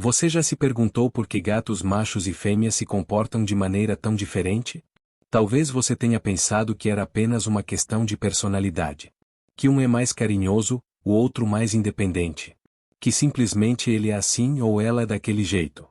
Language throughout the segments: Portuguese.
Você já se perguntou por que gatos machos e fêmeas se comportam de maneira tão diferente? Talvez você tenha pensado que era apenas uma questão de personalidade. Que um é mais carinhoso, o outro mais independente. Que simplesmente ele é assim ou ela é daquele jeito.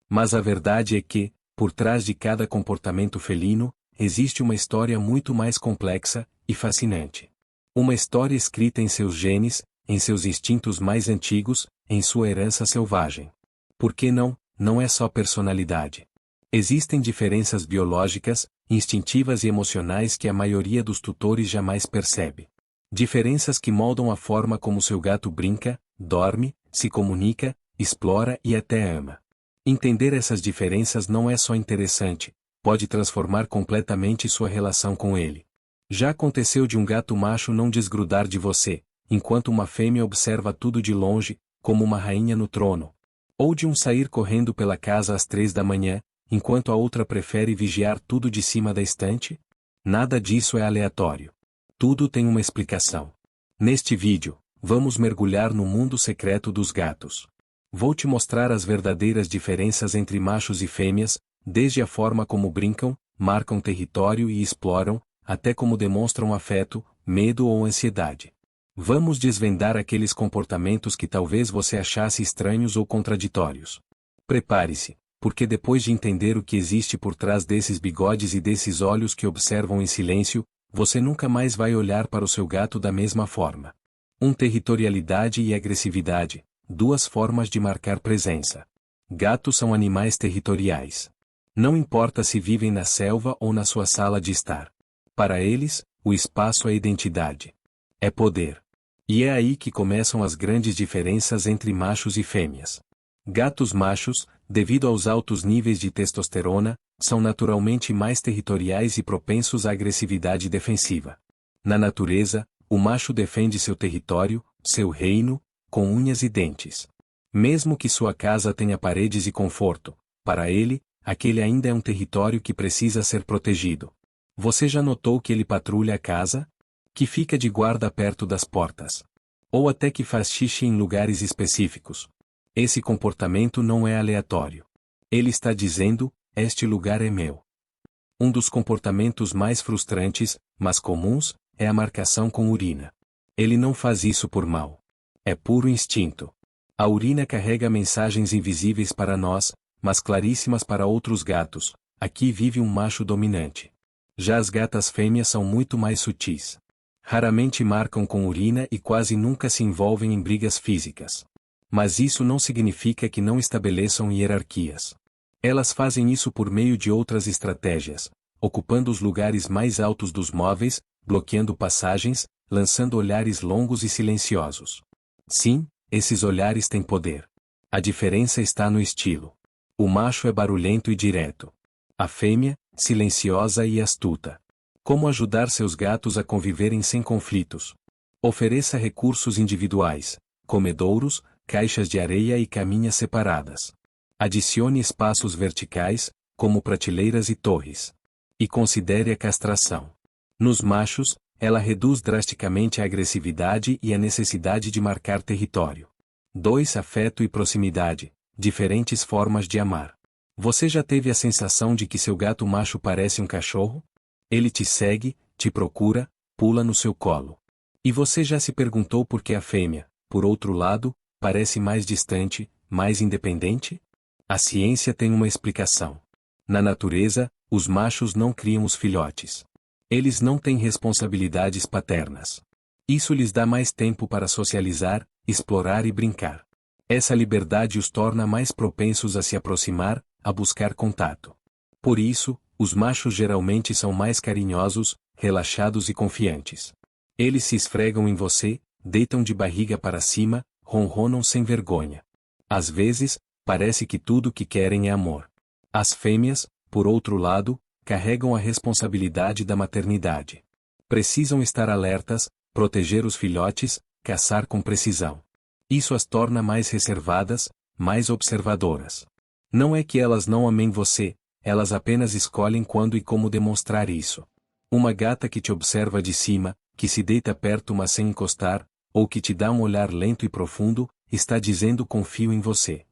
Mas a verdade é que, por trás de cada comportamento felino, existe uma história muito mais complexa e fascinante. Uma história escrita em seus genes, em seus instintos mais antigos, em sua herança selvagem. Por que não? Não é só personalidade. Existem diferenças biológicas, instintivas e emocionais que a maioria dos tutores jamais percebe. Diferenças que moldam a forma como seu gato brinca, dorme, se comunica, explora e até ama. Entender essas diferenças não é só interessante, pode transformar completamente sua relação com ele. Já aconteceu de um gato macho não desgrudar de você, enquanto uma fêmea observa tudo de longe, como uma rainha no trono. Ou de um sair correndo pela casa às 3 da manhã, enquanto a outra prefere vigiar tudo de cima da estante? Nada disso é aleatório. Tudo tem uma explicação. Neste vídeo, vamos mergulhar no mundo secreto dos gatos. Vou te mostrar as verdadeiras diferenças entre machos e fêmeas, desde a forma como brincam, marcam território e exploram, até como demonstram afeto, medo ou ansiedade. Vamos desvendar aqueles comportamentos que talvez você achasse estranhos ou contraditórios. Prepare-se, porque depois de entender o que existe por trás desses bigodes e desses olhos que observam em silêncio, você nunca mais vai olhar para o seu gato da mesma forma. Territorialidade e agressividade, duas formas de marcar presença. Gatos são animais territoriais. Não importa se vivem na selva ou na sua sala de estar. Para eles, o espaço é identidade. É poder. E é aí que começam as grandes diferenças entre machos e fêmeas. Gatos machos, devido aos altos níveis de testosterona, são naturalmente mais territoriais e propensos à agressividade defensiva. Na natureza, o macho defende seu território, seu reino, com unhas e dentes. Mesmo que sua casa tenha paredes e conforto, para ele, aquele ainda é um território que precisa ser protegido. Você já notou que ele patrulha a casa? Que fica de guarda perto das portas. Ou até que faz xixi em lugares específicos. Esse comportamento não é aleatório. Ele está dizendo, este lugar é meu. Um dos comportamentos mais frustrantes, mas comuns, é a marcação com urina. Ele não faz isso por mal. É puro instinto. A urina carrega mensagens invisíveis para nós, mas claríssimas para outros gatos. Aqui vive um macho dominante. Já as gatas fêmeas são muito mais sutis. Raramente marcam com urina e quase nunca se envolvem em brigas físicas. Mas isso não significa que não estabeleçam hierarquias. Elas fazem isso por meio de outras estratégias, ocupando os lugares mais altos dos móveis, bloqueando passagens, lançando olhares longos e silenciosos. Sim, esses olhares têm poder. A diferença está no estilo. O macho é barulhento e direto. A fêmea, silenciosa e astuta. Como ajudar seus gatos a conviverem sem conflitos? Ofereça recursos individuais, comedouros, caixas de areia e caminhas separadas. Adicione espaços verticais, como prateleiras e torres. E considere a castração. Nos machos, ela reduz drasticamente a agressividade e a necessidade de marcar território. 2. Afeto e proximidade, diferentes formas de amar. Você já teve a sensação de que seu gato macho parece um cachorro? Ele te segue, te procura, pula no seu colo. E você já se perguntou por que a fêmea, por outro lado, parece mais distante, mais independente? A ciência tem uma explicação. Na natureza, os machos não criam os filhotes. Eles não têm responsabilidades paternas. Isso lhes dá mais tempo para socializar, explorar e brincar. Essa liberdade os torna mais propensos a se aproximar, a buscar contato. Por isso, os machos geralmente são mais carinhosos, relaxados e confiantes. Eles se esfregam em você, deitam de barriga para cima, ronronam sem vergonha. Às vezes, parece que tudo o que querem é amor. As fêmeas, por outro lado, carregam a responsabilidade da maternidade. Precisam estar alertas, proteger os filhotes, caçar com precisão. Isso as torna mais reservadas, mais observadoras. Não é que elas não amem você, elas apenas escolhem quando e como demonstrar isso. Uma gata que te observa de cima, que se deita perto mas sem encostar, ou que te dá um olhar lento e profundo, está dizendo confio em você.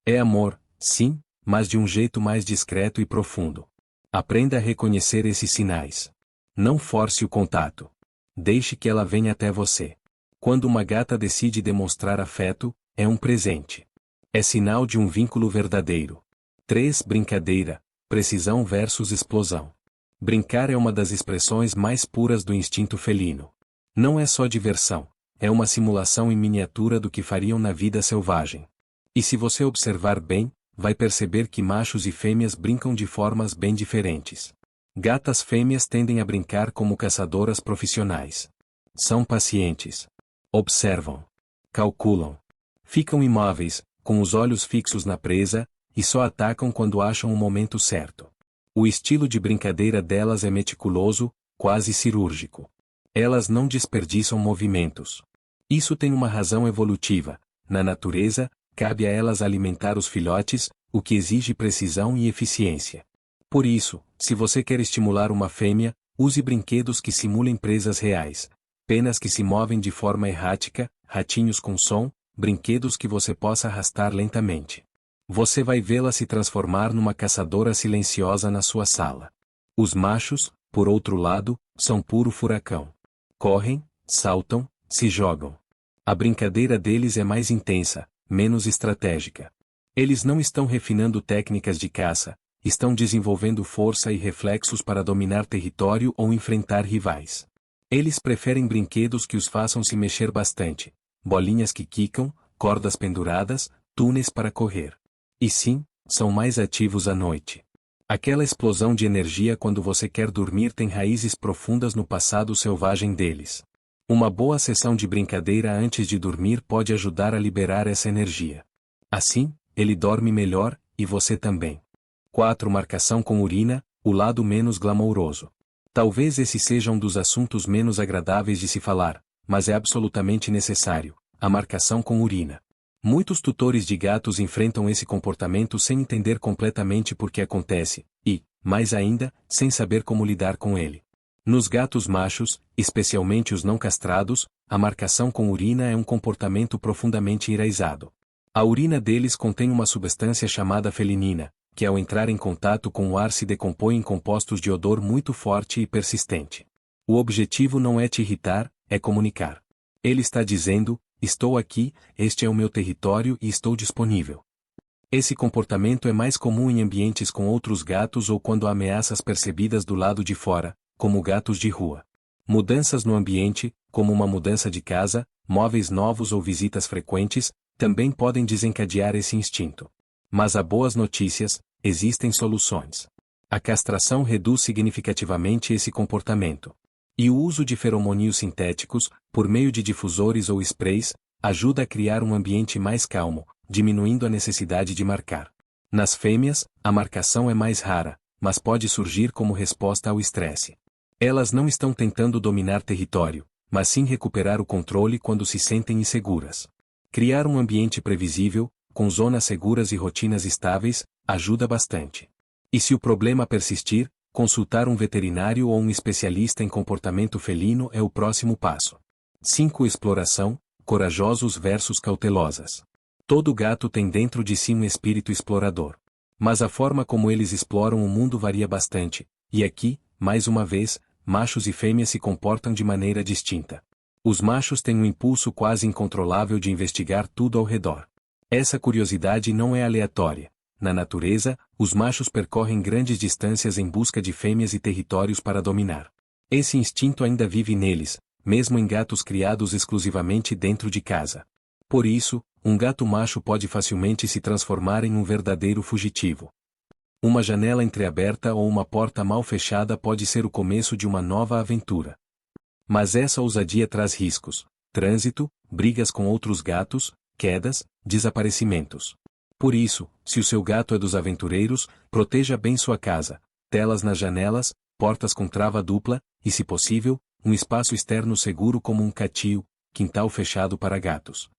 É amor, sim, mas de um jeito mais discreto e profundo. Aprenda a reconhecer esses sinais. Não force o contato. Deixe que ela venha até você. Quando uma gata decide demonstrar afeto, é um presente. É sinal de um vínculo verdadeiro. 3. Brincadeira, precisão versus explosão. Brincar é uma das expressões mais puras do instinto felino. Não é só diversão, é uma simulação em miniatura do que fariam na vida selvagem. E se você observar bem, vai perceber que machos e fêmeas brincam de formas bem diferentes. Gatas fêmeas tendem a brincar como caçadoras profissionais. São pacientes. Observam. Calculam. Ficam imóveis, com os olhos fixos na presa, e só atacam quando acham o momento certo. O estilo de brincadeira delas é meticuloso, quase cirúrgico. Elas não desperdiçam movimentos. Isso tem uma razão evolutiva. Na natureza, cabe a elas alimentar os filhotes, o que exige precisão e eficiência. Por isso, se você quer estimular uma fêmea, use brinquedos que simulem presas reais, penas que se movem de forma errática, ratinhos com som, brinquedos que você possa arrastar lentamente. Você vai vê-la se transformar numa caçadora silenciosa na sua sala. Os machos, por outro lado, são puro furacão. Correm, saltam, se jogam. A brincadeira deles é mais intensa, menos estratégica. Eles não estão refinando técnicas de caça, estão desenvolvendo força e reflexos para dominar território ou enfrentar rivais. Eles preferem brinquedos que os façam se mexer bastante, bolinhas que quicam, cordas penduradas, túneis para correr. E sim, são mais ativos à noite. Aquela explosão de energia quando você quer dormir tem raízes profundas no passado selvagem deles. Uma boa sessão de brincadeira antes de dormir pode ajudar a liberar essa energia. Assim, ele dorme melhor, e você também. 4. Marcação com urina, o lado menos glamouroso. Talvez esse seja um dos assuntos menos agradáveis de se falar, mas é absolutamente necessário: a marcação com urina. Muitos tutores de gatos enfrentam esse comportamento sem entender completamente por que acontece, e, mais ainda, sem saber como lidar com ele. Nos gatos machos, especialmente os não castrados, a marcação com urina é um comportamento profundamente enraizado. A urina deles contém uma substância chamada felinina, que ao entrar em contato com o ar se decompõe em compostos de odor muito forte e persistente. O objetivo não é te irritar, é comunicar. Ele está dizendo: estou aqui, este é o meu território e estou disponível. Esse comportamento é mais comum em ambientes com outros gatos ou quando há ameaças percebidas do lado de fora, como gatos de rua. Mudanças no ambiente, como uma mudança de casa, móveis novos ou visitas frequentes, também podem desencadear esse instinto. Mas há boas notícias: existem soluções. A castração reduz significativamente esse comportamento. E o uso de feromônios sintéticos, por meio de difusores ou sprays, ajuda a criar um ambiente mais calmo, diminuindo a necessidade de marcar. Nas fêmeas, a marcação é mais rara, mas pode surgir como resposta ao estresse. Elas não estão tentando dominar território, mas sim recuperar o controle quando se sentem inseguras. Criar um ambiente previsível, com zonas seguras e rotinas estáveis, ajuda bastante. E se o problema persistir, consultar um veterinário ou um especialista em comportamento felino é o próximo passo. 5. Exploração, corajosos versus cautelosas. Todo gato tem dentro de si um espírito explorador. Mas a forma como eles exploram o mundo varia bastante, e aqui, mais uma vez, machos e fêmeas se comportam de maneira distinta. Os machos têm um impulso quase incontrolável de investigar tudo ao redor. Essa curiosidade não é aleatória. Na natureza, os machos percorrem grandes distâncias em busca de fêmeas e territórios para dominar. Esse instinto ainda vive neles, mesmo em gatos criados exclusivamente dentro de casa. Por isso, um gato macho pode facilmente se transformar em um verdadeiro fugitivo. Uma janela entreaberta ou uma porta mal fechada pode ser o começo de uma nova aventura. Mas essa ousadia traz riscos: trânsito, brigas com outros gatos, quedas, desaparecimentos. Por isso, se o seu gato é dos aventureiros, proteja bem sua casa: telas nas janelas, portas com trava dupla, e se possível, um espaço externo seguro como um catio, quintal fechado para gatos.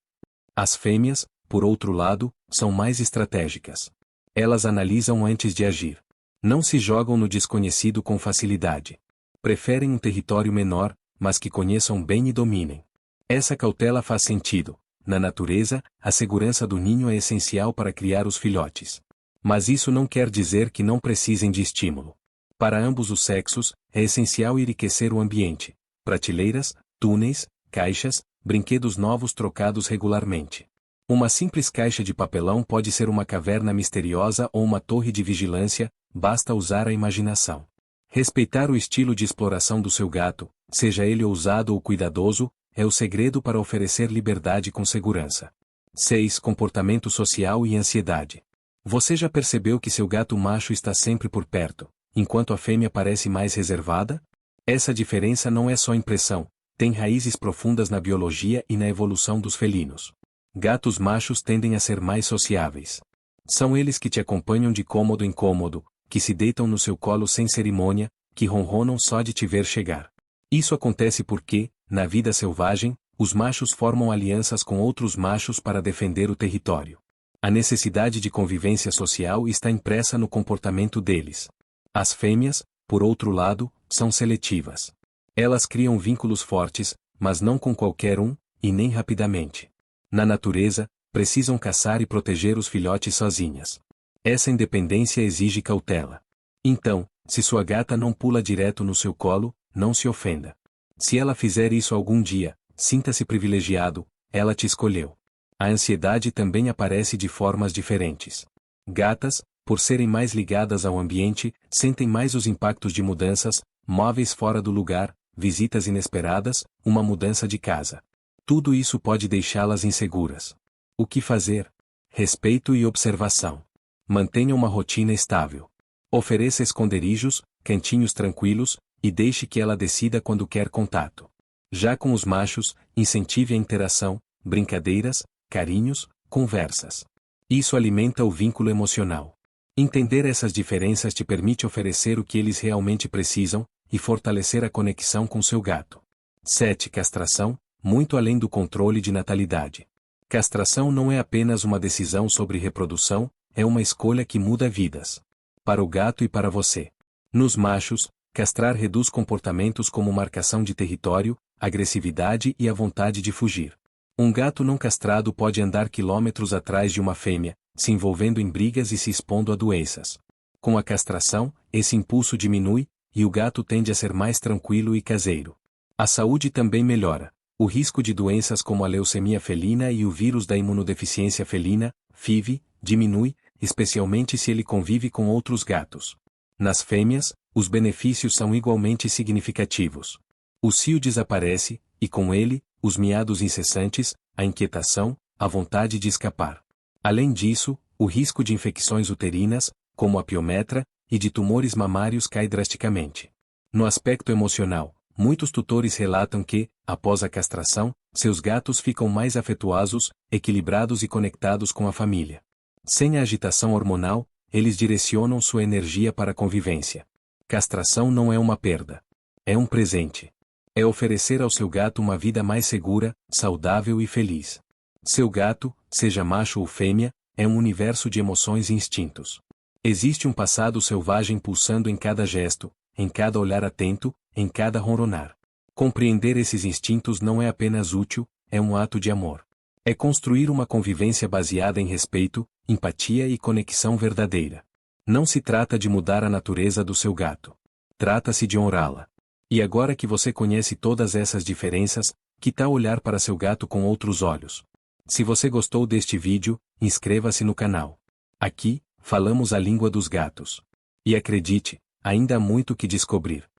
As fêmeas, por outro lado, são mais estratégicas. Elas analisam antes de agir. Não se jogam no desconhecido com facilidade. Preferem um território menor, mas que conheçam bem e dominem. Essa cautela faz sentido. na natureza, a segurança do ninho é essencial para criar os filhotes. Mas isso não quer dizer que não precisem de estímulo. Para ambos os sexos, é essencial enriquecer o ambiente. Prateleiras, túneis, caixas, brinquedos novos trocados regularmente. Uma simples caixa de papelão pode ser uma caverna misteriosa ou uma torre de vigilância, basta usar a imaginação. Respeitar o estilo de exploração do seu gato, seja ele ousado ou cuidadoso, é o segredo para oferecer liberdade com segurança. 6. Comportamento social e ansiedade. Você já percebeu que seu gato macho está sempre por perto, enquanto a fêmea parece mais reservada? Essa diferença não é só impressão, tem raízes profundas na biologia e na evolução dos felinos. Gatos machos tendem a ser mais sociáveis. São eles que te acompanham de cômodo em cômodo, que se deitam no seu colo sem cerimônia, que ronronam só de te ver chegar. Isso acontece porque, na vida selvagem, os machos formam alianças com outros machos para defender o território. A necessidade de convivência social está impressa no comportamento deles. As fêmeas, por outro lado, são seletivas. Elas criam vínculos fortes, mas não com qualquer um, e nem rapidamente. Na natureza, precisam caçar e proteger os filhotes sozinhas. Essa independência exige cautela. Então, se sua gata não pula direto no seu colo, não se ofenda. Se ela fizer isso algum dia, sinta-se privilegiado, ela te escolheu. A ansiedade também aparece de formas diferentes. Gatas, por serem mais ligadas ao ambiente, sentem mais os impactos de mudanças, móveis fora do lugar, visitas inesperadas, uma mudança de casa. Tudo isso pode deixá-las inseguras. O que fazer? Respeito e observação. Mantenha uma rotina estável. Ofereça esconderijos, cantinhos tranquilos, e deixe que ela decida quando quer contato. Já com os machos, incentive a interação, brincadeiras, carinhos, conversas. Isso alimenta o vínculo emocional. Entender essas diferenças te permite oferecer o que eles realmente precisam, e fortalecer a conexão com seu gato. 7. Castração, muito além do controle de natalidade. Castração não é apenas uma decisão sobre reprodução, é uma escolha que muda vidas. Para o gato e para você. Nos machos, castrar reduz comportamentos como marcação de território, agressividade e a vontade de fugir. Um gato não castrado pode andar quilômetros atrás de uma fêmea, se envolvendo em brigas e se expondo a doenças. Com a castração, esse impulso diminui, e o gato tende a ser mais tranquilo e caseiro. A saúde também melhora. O risco de doenças como a leucemia felina e o vírus da imunodeficiência felina, FIV, diminui, especialmente se ele convive com outros gatos. Nas fêmeas, os benefícios são igualmente significativos. O cio desaparece, e com ele, os miados incessantes, a inquietação, a vontade de escapar. Além disso, o risco de infecções uterinas, como a piometra, e de tumores mamários cai drasticamente. No aspecto emocional, muitos tutores relatam que, após a castração, seus gatos ficam mais afetuosos, equilibrados e conectados com a família. Sem a agitação hormonal, eles direcionam sua energia para a convivência. Castração não é uma perda. É um presente. É oferecer ao seu gato uma vida mais segura, saudável e feliz. Seu gato, seja macho ou fêmea, é um universo de emoções e instintos. Existe um passado selvagem pulsando em cada gesto, em cada olhar atento, em cada ronronar. Compreender esses instintos não é apenas útil, é um ato de amor. É construir uma convivência baseada em respeito, empatia e conexão verdadeira. Não se trata de mudar a natureza do seu gato. Trata-se de honrá-la. E agora que você conhece todas essas diferenças, que tal olhar para seu gato com outros olhos? Se você gostou deste vídeo, inscreva-se no canal. Aqui, falamos a língua dos gatos. E acredite, ainda há muito que descobrir.